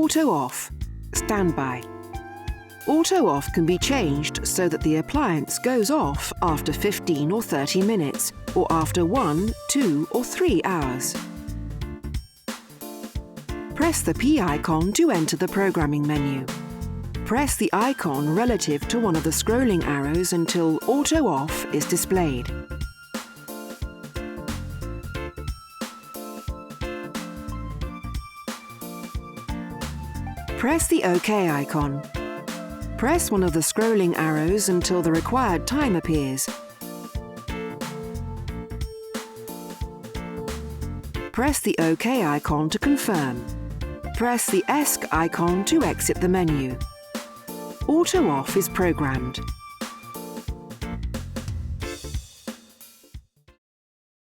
Auto off. Standby. Auto off can be changed so that the appliance goes off after 15 or 30 minutes or after 1, 2 or 3 hours. Press the P icon to enter the programming menu. Press the icon relative to one of the scrolling arrows until Auto Off is displayed. Press the OK icon. Press one of the scrolling arrows until the required time appears. Press the OK icon to confirm. Press the ESC icon to exit the menu. Auto Off is programmed.